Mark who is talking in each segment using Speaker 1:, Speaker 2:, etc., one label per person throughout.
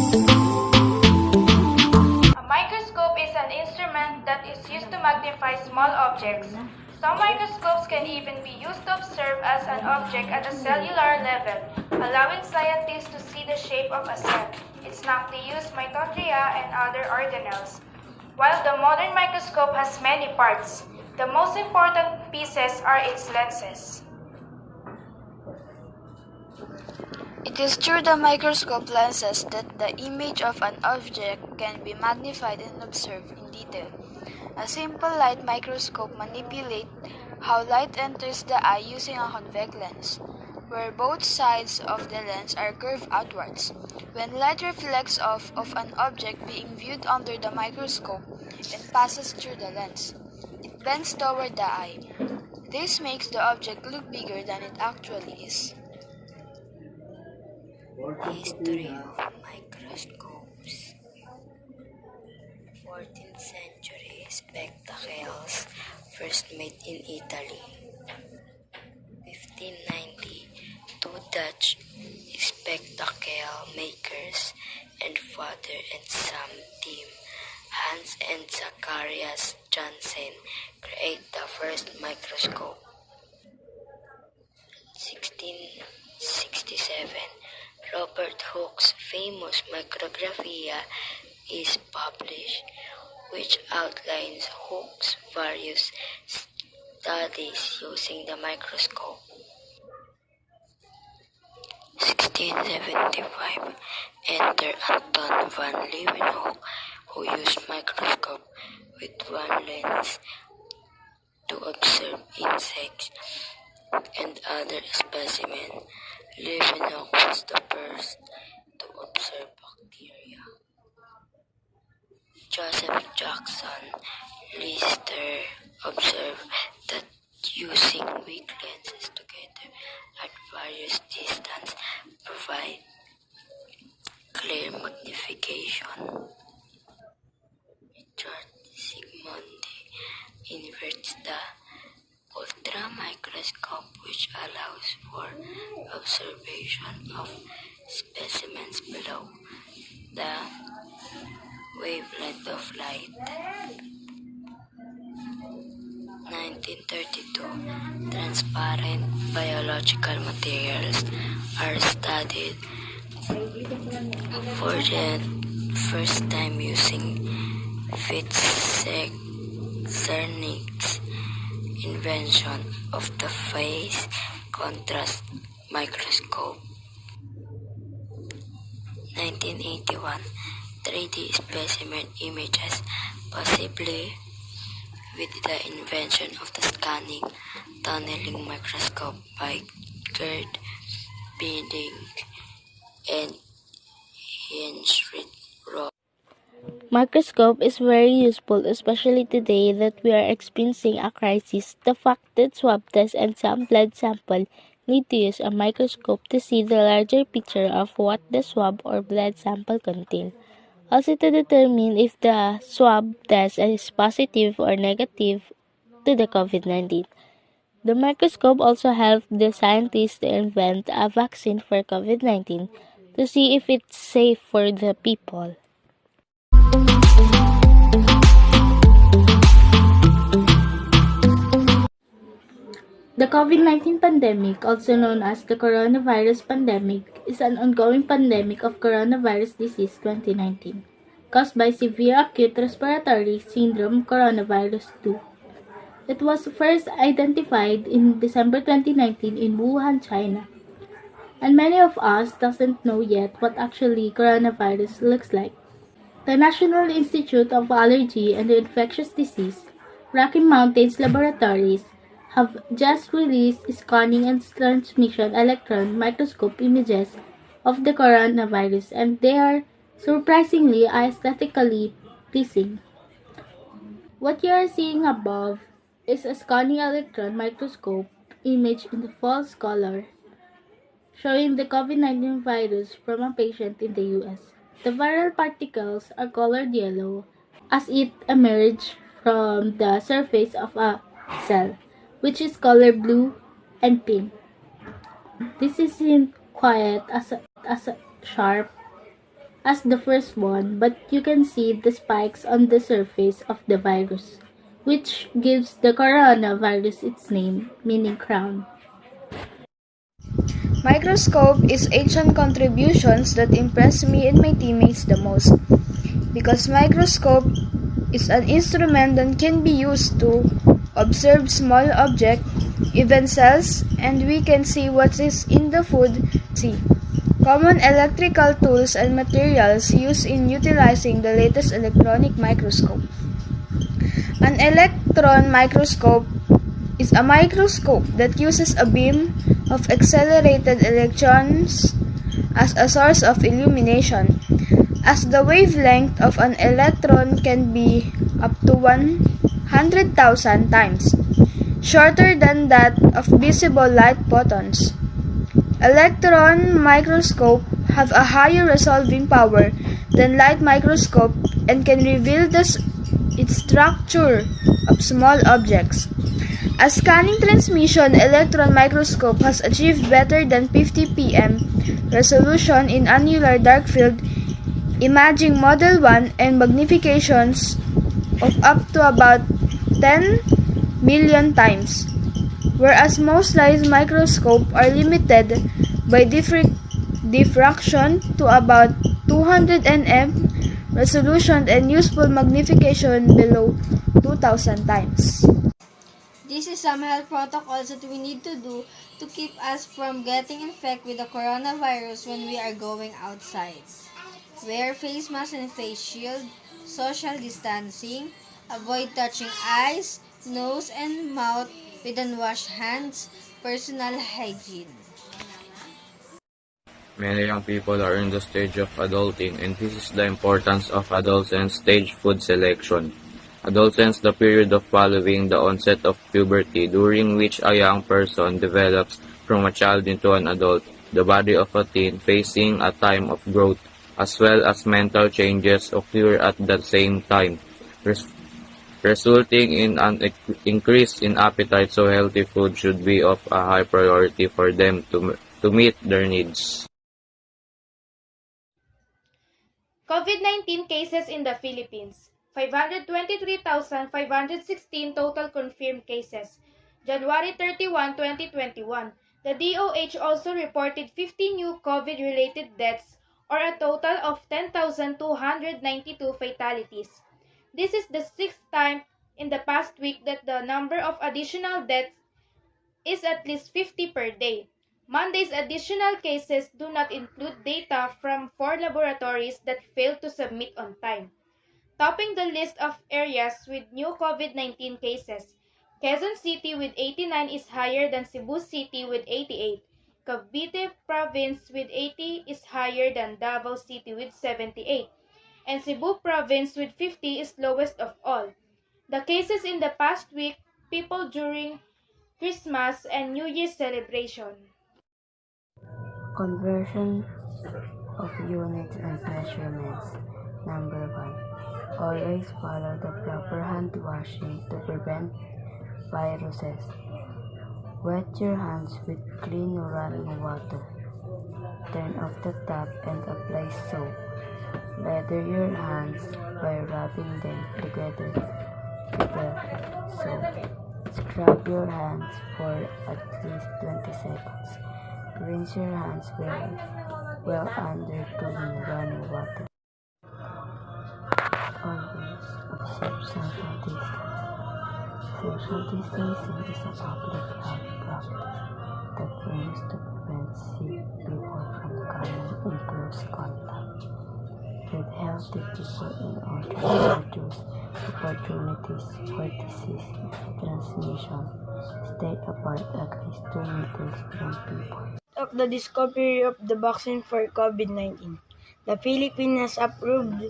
Speaker 1: A microscope is an instrument that is used to magnify small objects. Some microscopes can even be used to observe as an object at a cellular level, allowing scientists to see the shape of a cell, its nucleus, mitochondria, and other organelles. While the modern microscope has many parts, the most important pieces are its lenses.
Speaker 2: It is through the microscope lenses that the image of an object can be magnified and observed in detail. A simple light microscope manipulates how light enters the eye using a convex lens, where both sides of the lens are curved outwards. When light reflects off of an object being viewed under the microscope and passes through the lens, it bends toward the eye. This makes the object look bigger than it actually is.
Speaker 3: History of microscopes. 14th century spectacles first made in Italy. 1590, two Dutch spectacle makers and father and son team, Hans and Zacharias Janssen, create the first microscope. 1667, Robert Hooke's famous Micrographia is published, which outlines Hooke's various studies using the microscope. 1675, enter Anton van Leeuwenhoek, who used microscope with one lens to observe insects and other specimens. Leeuwenhoek was the first to observe bacteria. Joseph Jackson Lister observed that using weak lenses together at various distances provide clear magnification. Richard Zsigmondy inverts the ultramicroscope, which allows for observation of specimens below the wavelength of light. 1932, transparent biological materials are studied for the first time using Fitz-Zernick's invention of the phase contrast microscope. 1981, 3D specimen images, possibly with the invention of the scanning tunneling microscope by Gerd Billing and Heinrich Roth.
Speaker 4: Microscope is very useful, especially today that we are experiencing a crisis. The fact that swab tests and some blood sample need to use a microscope to see the larger picture of what the swab or blood sample contain. Also to determine if the swab test is positive or negative to the COVID-19. The microscope also helped the scientists to invent a vaccine for COVID-19 to see if it's safe for the people. The COVID-19 pandemic, also known as the coronavirus pandemic, is an ongoing pandemic of coronavirus disease 2019, caused by severe acute respiratory syndrome coronavirus 2. It was first identified in December 2019 in Wuhan, China. And many of us doesn't know yet what actually coronavirus looks like. The National Institute of Allergy and Infectious Disease, Rocky Mountains Laboratories, have just released scanning and transmission electron microscope images of the coronavirus, and they are surprisingly aesthetically pleasing. What you are seeing above is a scanning electron microscope image in the false color, showing the COVID-19 virus from a patient in the US. The viral particles are colored yellow as it emerges from the surface of a cell, which is colored blue and pink. This isn't quite as sharp as the first one, but you can see the spikes on the surface of the virus, which gives the coronavirus its name, meaning crown.
Speaker 2: Microscope is ancient contributions that impress me and my teammates the most, because microscope is an instrument that can be used to observe small objects, even cells, and we can see what is in the food. See. Common electrical tools and materials used in utilizing the latest electronic microscope. An electron microscope is a microscope that uses a beam of accelerated electrons as a source of illumination, as the wavelength of an electron can be up to 100,000 times shorter than that of visible light photons. Electron microscope have a higher resolving power than light microscope and can reveal its structure of small objects. A scanning transmission electron microscope has achieved better than 50 pm resolution in annular dark field imaging model 1 and magnifications of up to about 10 million times, whereas most light microscopes are limited by diffraction to about 200 nm resolution and useful magnification below 2000 times.
Speaker 5: This is some health protocols that we need to do to keep us from getting infected with the coronavirus when we are going outside. Wear face mask and face shield, social distancing, avoid touching eyes, nose, and mouth with unwashed hands, personal hygiene.
Speaker 6: Many young people are in the stage of adulting, and this is the importance of adolescence stage food selection. Adolescence, the period of following the onset of puberty, during which a young person develops from a child into an adult, the body of a teen facing a time of growth, as well as mental changes occur at the same time, resulting in an increase in appetite, so healthy food should be of a high priority for them to meet their needs.
Speaker 1: COVID-19 cases in the Philippines. 523,516 total confirmed cases. January 31, 2021. The DOH also reported 50 new COVID-related deaths, or a total of 10,292 fatalities. This is the sixth time in the past week that the number of additional deaths is at least 50 per day. Monday's additional cases do not include data from 4 laboratories that failed to submit on time. Topping the list of areas with new COVID-19 cases, Quezon City with 89 is higher than Cebu City with 88. Cavite Province with 80 is higher than Davao City with 78. And Cebu Province with 50 is lowest of all. The cases in the past week, people during Christmas and New Year's celebration.
Speaker 3: Conversion of units and measurements. Number 1. Always follow the proper hand washing to prevent viruses. Wet your hands with clean running water. Turn off the tap and apply soap. Lather your hands by rubbing them together with the soap. Scrub your hands for at least 20 seconds. Rinse your hands well under clean running water. Always observe social distance. Social distancing is a public health practice that aims to prevent sick people from coming in close contact with healthy people in order to reduce opportunities for disease transmission. Stay apart at least 2 meters from people.
Speaker 7: Of the discovery of the vaccine for COVID-19. The Philippines has approved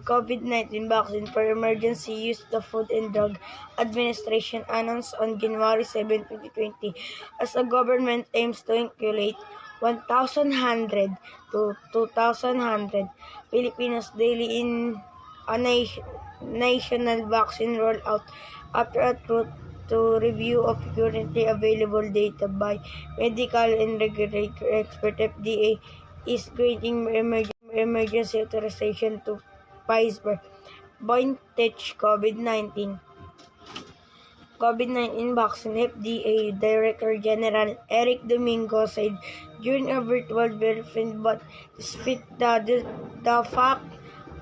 Speaker 7: COVID-19 vaccine for emergency use, the Food and Drug Administration announced on January 7, 2020, as the government aims to inoculate 1,100 to 2,100 Filipinos daily in a national vaccine rollout after a review of currently available data by medical and regulatory expert. FDA is granting emergency authorization to Pfizer BioNTech COVID-19 vaccine. FDA Director General Eric Domingo said during a virtual briefing, but despite the fact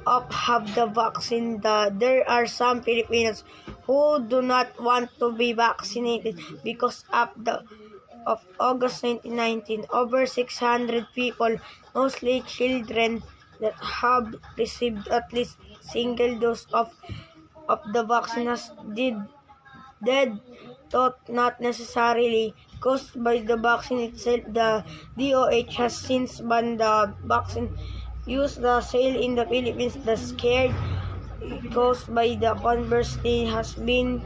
Speaker 7: of have the vaccine, there are some Filipinos who do not want to be vaccinated because of August 2019, over 600 people, mostly children, that have received at least single dose of the vaccine has dead, though not necessarily caused by the vaccine itself. The DOH has since banned the vaccine use the sale in the Philippines. The scared caused by the conversely has been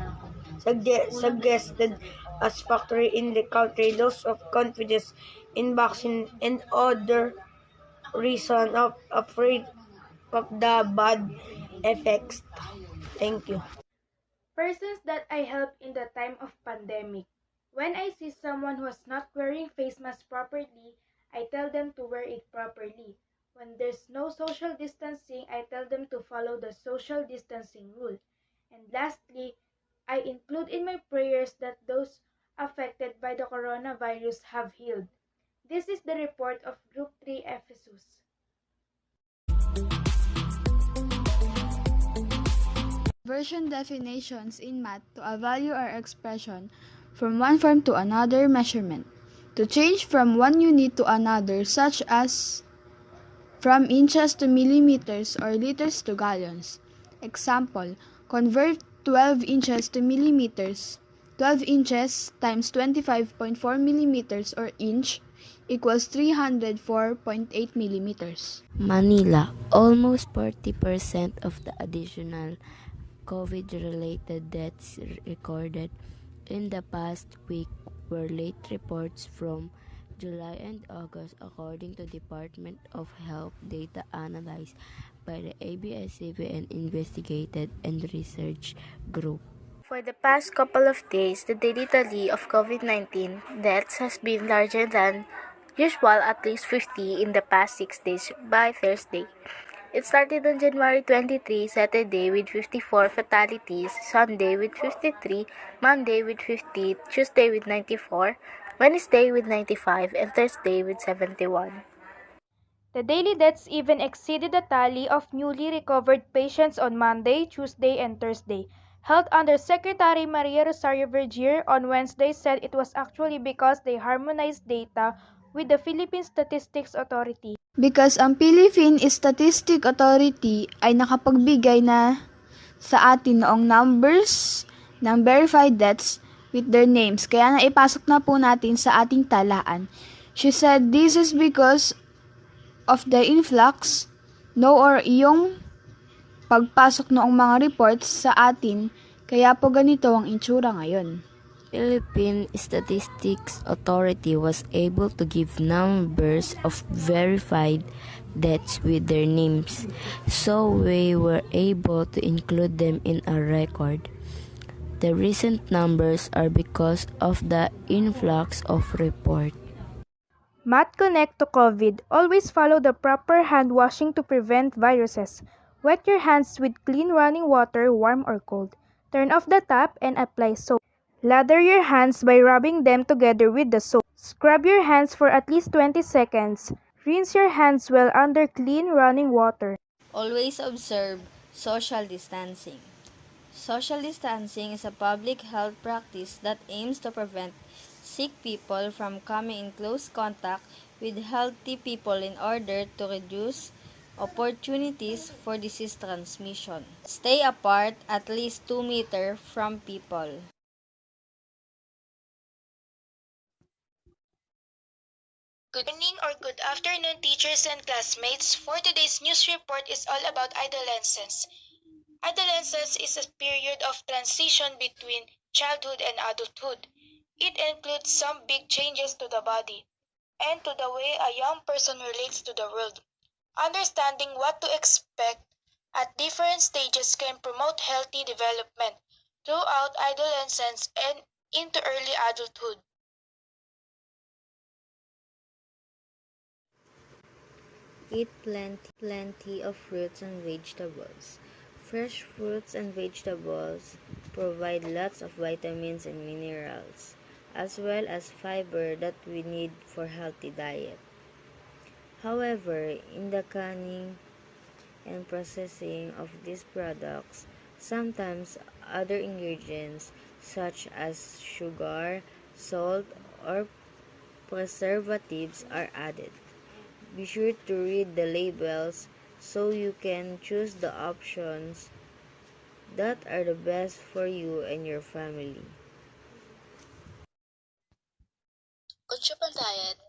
Speaker 7: suggested as factor in the country loss of confidence in vaccine and other reason of afraid of the bad effects. Thank you.
Speaker 1: Persons that I help in the time of pandemic. When I see someone who is not wearing face mask properly, I tell them to wear it properly. When there's no social distancing, I tell them to follow the social distancing rule. And lastly, I include in my prayers that those affected by the coronavirus have healed. This is the report of Group 3 Ephesus.
Speaker 2: Version definitions in math to a value or expression from one form to another measurement. To change from one unit to another, such as from inches to millimeters or liters to gallons. Example, convert 12 inches to millimeters. 12 inches times 25.4 millimeters or inch equals 304.8 millimeters.
Speaker 3: Manila, almost 40% of the additional COVID-related deaths recorded in the past week were late reports from July and August, according to Department of Health data analyzed by the ABS-CBN Investigated and Research Group.
Speaker 4: For the past couple of days, the daily tally of COVID-19 deaths has been larger than usual, at least 50 in the past 6 days by Thursday. It started on January 23, Saturday with 54 fatalities, Sunday with 53, Monday with 50, Tuesday with 94, Wednesday with 95, and Thursday with 71.
Speaker 1: The daily deaths even exceeded the tally of newly recovered patients on Monday, Tuesday, and Thursday. Health Undersecretary Maria Rosario Vergier on Wednesday said it was actually because they harmonized data with the Philippine Statistics Authority.
Speaker 2: Because ang Philippine Statistic Authority ay nakapagbigay na sa atin noong numbers ng verified deaths with their names. Kaya naipasok na po natin sa ating talaan. She said this is because of the influx or iyong pagpasok noong mga reports sa atin. Kaya po ganito ang itsura ngayon.
Speaker 3: Philippine Statistics Authority was able to give numbers of verified deaths with their names, so we were able to include them in our record. The recent numbers are because of the influx of report.
Speaker 1: Math Connect to COVID. Always follow the proper hand washing to prevent viruses. Wet your hands with clean running water, warm or cold. Turn off the tap and apply soap. Lather your hands by rubbing them together with the soap. Scrub your hands for at least 20 seconds. Rinse your hands well under clean running water.
Speaker 5: Always observe social distancing. Social distancing is a public health practice that aims to prevent sick people from coming in close contact with healthy people in order to reduce opportunities for disease transmission. Stay apart at least 2 meters from people.
Speaker 8: Good evening or good afternoon, teachers and classmates. For today's news report is all about adolescence. Adolescence is a period of transition between childhood and adulthood. It includes some big changes to the body and to the way a young person relates to the world. Understanding what to expect at different stages can promote healthy development throughout adolescence and into early adulthood.
Speaker 3: Eat plenty of fruits and vegetables. Fresh fruits and vegetables provide lots of vitamins and minerals, as well as fiber that we need for healthy diet. However, in the canning and processing of these products, sometimes other ingredients such as sugar, salt, or preservatives are added. Be sure to read the labels so you can choose the options that are the best for you and your family.
Speaker 8: Consume a diet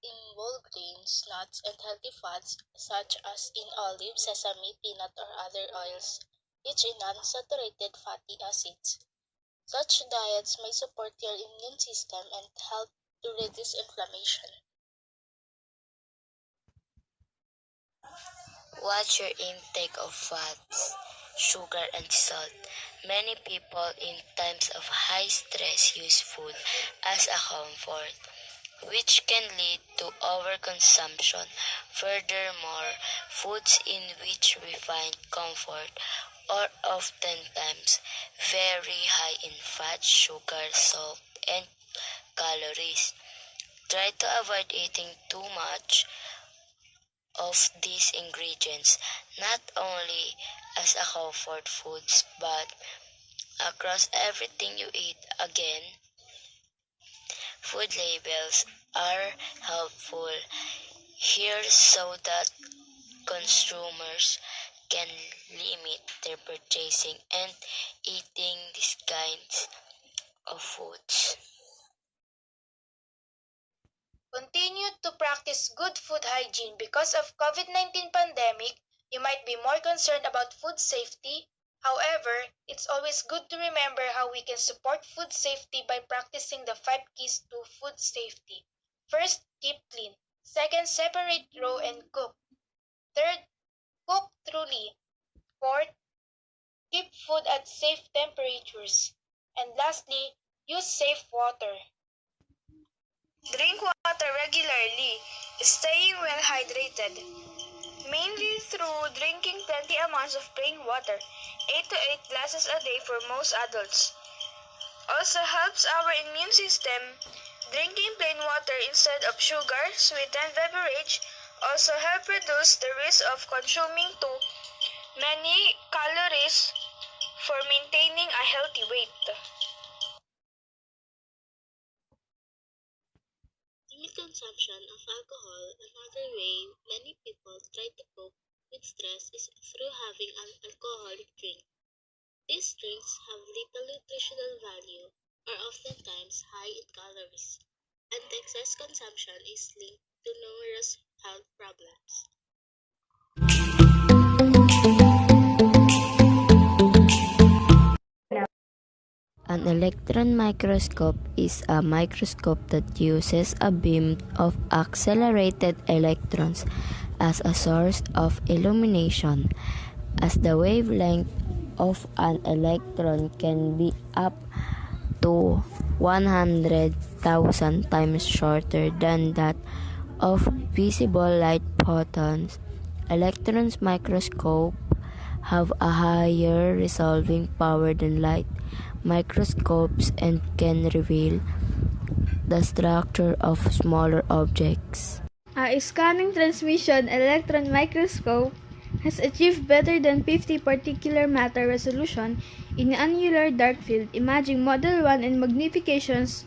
Speaker 8: in whole grains, nuts, and healthy fats such as in olive, sesame, peanut, or other oils, rich in unsaturated fatty acids. Such diets may support your immune system and help to reduce inflammation. Watch your intake of fats, sugar, and salt. Many people in times of high stress use food as a comfort, which can lead to overconsumption. Furthermore, foods in which we find comfort are oftentimes very high in fat, sugar, salt, and calories. Try to avoid eating too much of these ingredients, not only as a comfort foods, but across everything you eat. Again, food labels are helpful here so that consumers can limit their purchasing and eating these kinds of foods. Continue to practice good food hygiene because of COVID-19 pandemic. You might be more concerned about food safety. However, it's always good to remember how we can support food safety by practicing the 5 keys to food safety. First, keep clean. Second, separate raw and cook. Third, cook thoroughly. Fourth, keep food at safe temperatures. And lastly, use safe water. Drink water regularly, staying well hydrated, mainly through drinking plenty amounts of plain water, 8 to 8 glasses a day for most adults. Also helps our immune system. Drinking plain water instead of sugar, sweetened beverage also help reduce the risk of consuming too many calories for maintaining a healthy weight. Limit consumption of alcohol. Another way many people try to cope with stress is through having an alcoholic drink. These drinks have little nutritional value, are oftentimes high in calories, and excess consumption is linked to numerous health problems.
Speaker 3: An electron microscope is a microscope that uses a beam of accelerated electrons as a source of illumination, as the wavelength of an electron can be up to 100,000 times shorter than that of visible light photons. Electrons microscope have a higher resolving power than light microscopes and can reveal the structure of smaller objects.
Speaker 5: A scanning transmission electron microscope has achieved better than 50 particular matter resolution in annular dark field imaging Model 1 and magnifications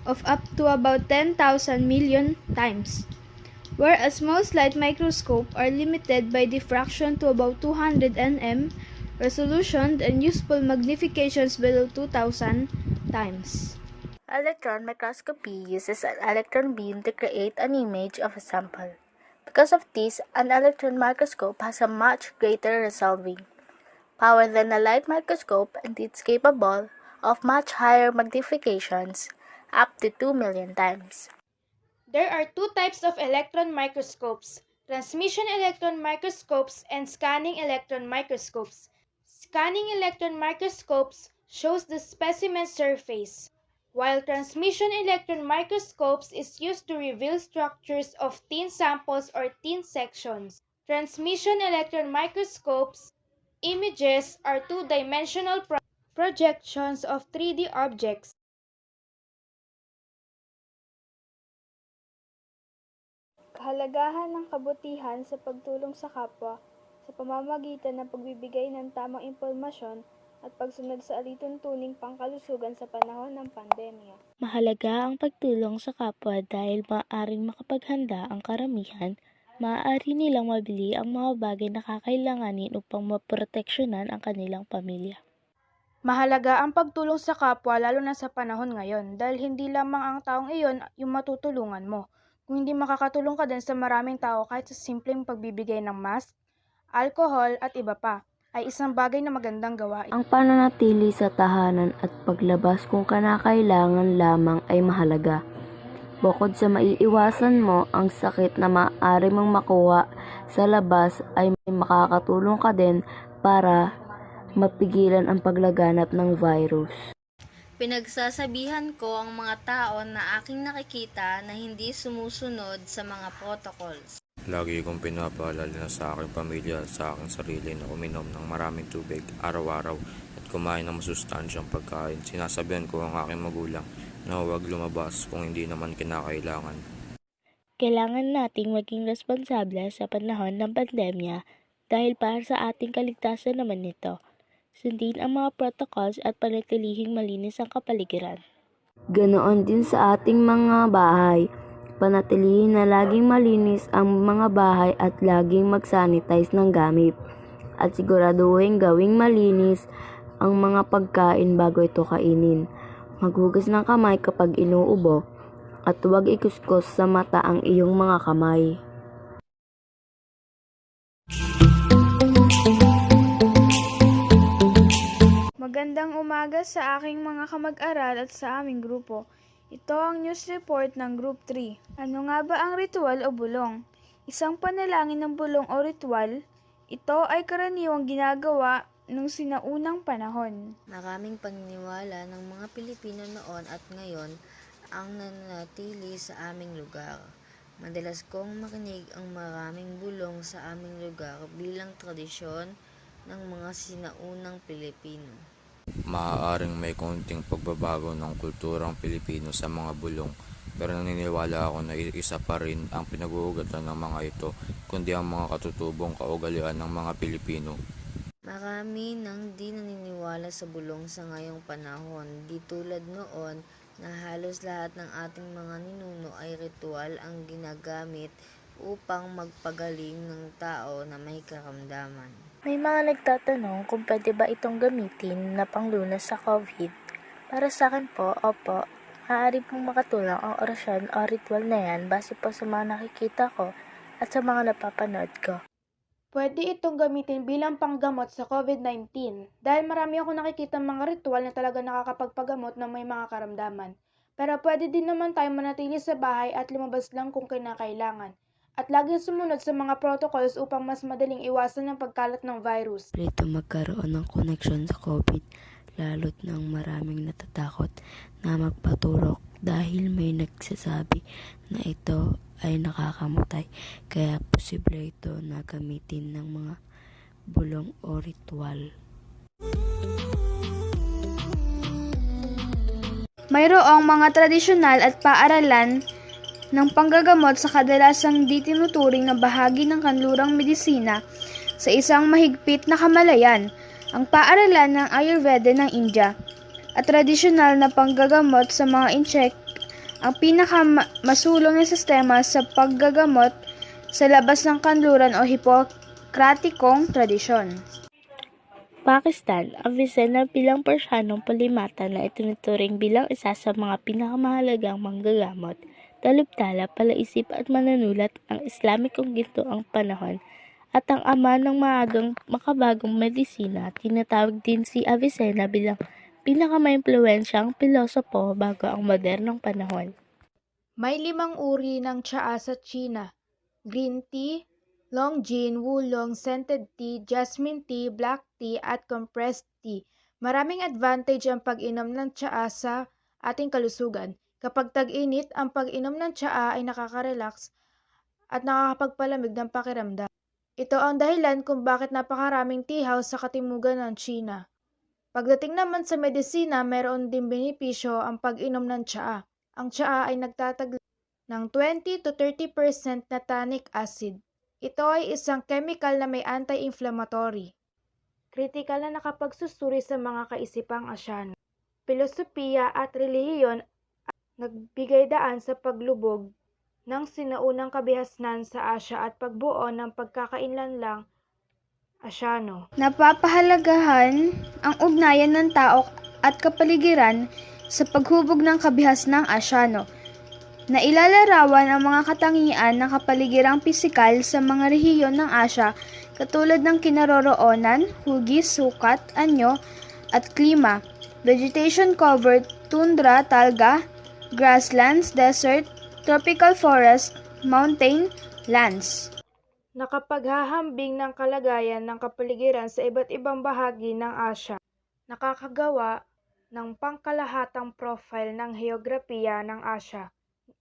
Speaker 5: of up to about 10,000 million times, whereas most light microscopes are limited by diffraction to about 200 nm resolution and useful magnifications below 2,000 times.
Speaker 4: Electron microscopy uses an electron beam to create an image of a sample. Because of this, an electron microscope has a much greater resolving power than a light microscope and it's capable of much higher magnifications, up to 2 million times.
Speaker 1: There are two types of electron microscopes: transmission electron microscopes and scanning electron microscopes. Scanning electron microscopes shows the specimen surface. while transmission electron microscopes is used to reveal structures of thin samples or thin sections. Transmission electron microscopes images are two-dimensional projections of 3D objects. Kahalagahan ng kabutihan sa pagtulong sa kapwa sa pamamagitan ng pagbibigay ng tamang impormasyon at pagsunod sa alituntuning pangkalusugan sa panahon ng pandemya.
Speaker 4: Mahalaga ang pagtulong sa kapwa dahil maaaring makapaghanda ang karamihan, maaari nilang mabili ang mga bagay na kakailanganin upang maproteksyonan ang kanilang pamilya.
Speaker 1: Mahalaga ang pagtulong sa kapwa lalo na sa panahon ngayon dahil hindi lamang ang taong iyon yung matutulungan mo, kung hindi makakatulong ka din sa maraming tao kahit sa simpleng pagbibigay ng mask, alcohol at iba pa, ay isang bagay na magandang gawain.
Speaker 3: Ang pananatili sa tahanan at paglabas kung kinakailangan lamang ay mahalaga. Bukod sa maiiwasan mo ang sakit na maaari mong makuha sa labas ay makakatulong ka din para mapigilan ang paglaganap ng virus.
Speaker 5: Pinagsasabihan ko ang mga tao na aking nakikita na hindi sumusunod sa mga protocols.
Speaker 6: Lagi kong pinapaalala na sa aking pamilya at sa aking sarili na uminom ng maraming tubig araw-araw at kumain ng masustansyang pagkain. Sinasabihan ko ang aking magulang na huwag lumabas kung hindi naman kinakailangan.
Speaker 4: Kailangan nating maging responsable sa panahon ng pandemya dahil para sa ating kaligtasan naman ito. Sundin ang mga protocols at panatilihing malinis ang kapaligiran.
Speaker 3: Ganoon din sa ating mga bahay. Panatilihin na laging malinis ang mga bahay at laging mag-sanitize ng gamit. At siguraduhin gawing malinis ang mga pagkain bago ito kainin. Maghugas ng kamay kapag inuubo at huwag ikuskus sa mata ang iyong mga kamay.
Speaker 1: Magandang umaga sa aking mga kamag-aral at sa aming grupo. Ito ang news report ng Group 3. Ano nga ba ang ritual o bulong? Isang panalangin ng bulong o ritual, ito ay karaniwang ginagawa nung sinaunang panahon.
Speaker 5: Maraming paniniwala ng mga Pilipino noon at ngayon ang nananatili sa aming lugar. Madalas kong marinig ang maraming bulong sa aming lugar bilang tradisyon ng mga sinaunang Pilipino.
Speaker 6: Maaaring may konting pagbabago ng kulturang Pilipino sa mga bulong, pero naniniwala ako na isa pa rin ang pinag-uugatan ng mga ito, kundi ang mga katutubong kaugalian ng mga Pilipino.
Speaker 5: Marami nang di naniniwala sa bulong sa ngayong panahon, di tulad noon na halos lahat ng ating mga ninuno ay ritual ang ginagamit upang magpagaling ng tao na may karamdaman.
Speaker 4: May mga nagtatanong kung pwede ba itong gamitin na panglunas sa COVID. Para sa akin po, opo, maaari pong makatulong ang orasyon o ritual na yan base po sa mga nakikita ko at sa mga napapanood ko.
Speaker 1: Pwede itong gamitin bilang panggamot sa COVID-19 dahil marami akong nakikita mga ritual na talaga nakakapagpagamot na may mga karamdaman. Pero pwede din naman tayo manatili sa bahay at lumabas lang kung kinakailangan. At laging sumunod sa mga protocols upang mas madaling iwasan ang pagkalat ng virus.
Speaker 3: Dito magkaroon ng koneksyon sa COVID, lalo't nang maraming natatakot na magpaturok dahil may nagsasabi na ito ay nakakamutay, kaya posible ito na gamitin ng mga bulong o ritual.
Speaker 1: Mayroong mga tradisyonal at paaralan ng panggagamot sa kadalasang di tinuturing na bahagi ng kanlurang medisina sa isang mahigpit na kamalayan, ang paaralan ng Ayurveda ng India, at tradisyonal na panggagamot sa mga insect, ang pinakamasulong na sistema sa paggagamot sa labas ng kanluran o hipokratikong tradisyon.
Speaker 4: Pakistan, Avicenna bilang Persyanong polimata na itinuturing bilang isa sa mga pinakamahalagang manggagamot, taluptala, palaisip at manunulat ang Islamikong gintoang panahon at ang ama ng maagang makabagong medisina. Tinatawag din si Avicenna bilang pinakamaimpluwensyang pilosopo bago ang modernong panahon.
Speaker 1: May 5 uri ng tsaa sa China: green tea, Longjing, Wulong, scented tea, jasmine tea, black tea, at compressed tea. Maraming advantage ang pag-inom ng tsaa sa ating kalusugan. Kapag tag-init, ang pag-inom ng tsaa ay nakaka-relax at nakakapagpalamig ng pakiramdam. Ito ang dahilan kung bakit napakaraming tihaw sa katimugan ng China. Pagdating naman sa medisina, meron din benepisyo ang pag-inom ng tsaa. Ang tsaa ay nagtatagla ng 20 to 30% na tannic acid. Ito ay isang chemical na may anti-inflammatory. Kritikal na nakapagsusuri sa mga kaisipang Asyano. Filosofiya at relihiyon nagbigay daan sa paglubog ng sinaunang kabihasnan sa Asya at pagbuo ng pagkakainlanlang Asyano.
Speaker 2: Napapahalagahan ang ugnayan ng tao at kapaligiran sa paghubog ng kabihasnang Asyano. Nailalarawan ang mga katangian ng kapaligiran pisikal sa mga rehiyon ng Asya katulad ng kinaroroonan, hugis, sukat, anyo, at klima, vegetation-covered tundra, talga, grasslands, desert, tropical forest, mountain lands.
Speaker 1: Nakapaghahambing ng kalagayan ng kapaligiran sa iba't ibang bahagi ng Asya. Nakakagawa ng pangkalahatang profile ng heograpiya ng Asya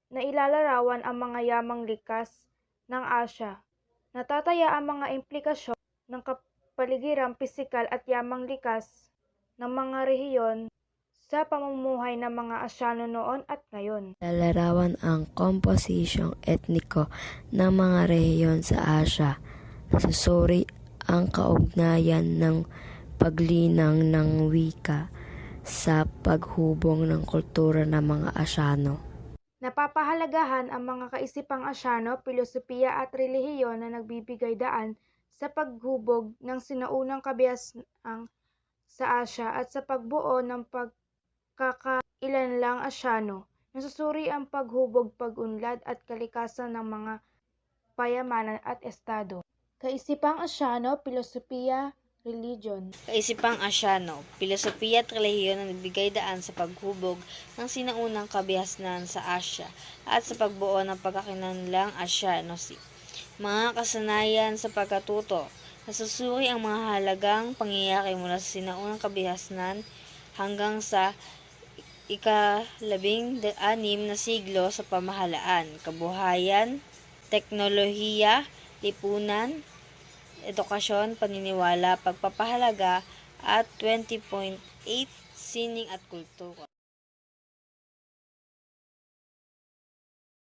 Speaker 1: na ilalarawan ang mga yamang likas ng Asya. Natataya ang mga implikasyon ng kapaligiran pisikal at yamang likas ng mga rehiyon sa pamumuhay ng mga Asyano noon at ngayon.
Speaker 3: Lalarawan ang komposisyong etniko ng mga rehiyon sa Asya. Nasusuri ang kaugnayan ng paglinang ng wika sa paghubog ng kultura ng mga Asyano.
Speaker 1: Napapahalagahan ang mga kaisipang Asyano, filosofiya at relihiyon na nagbibigay daan sa paghubog ng sinaunang kabihasnang sa Asya at sa pagbuo ng pagkakailanlang Asyano. Nasusuri ang paghubog, pag-unlad at kalikasan ng mga payamanan at estado. Kaisipang Asyano, filosofiya, religion.
Speaker 5: Kaisipang Asyano, filosofiya at relihiyon na nagbigay daan sa paghubog ng sinaunang kabihasnan sa Asya at sa pagbuo ng pagkakinanlang Asyano. Mga kasanayan sa pagkatuto. Nasusuri ang mga halagang pangyayari mula sa sinaunang kabihasnan hanggang sa ika-16 na siglo sa pamahalaan, kabuhayan, teknolohiya, lipunan, edukasyon, paniniwala, pagpapahalaga, at 20.8 sining at kultura.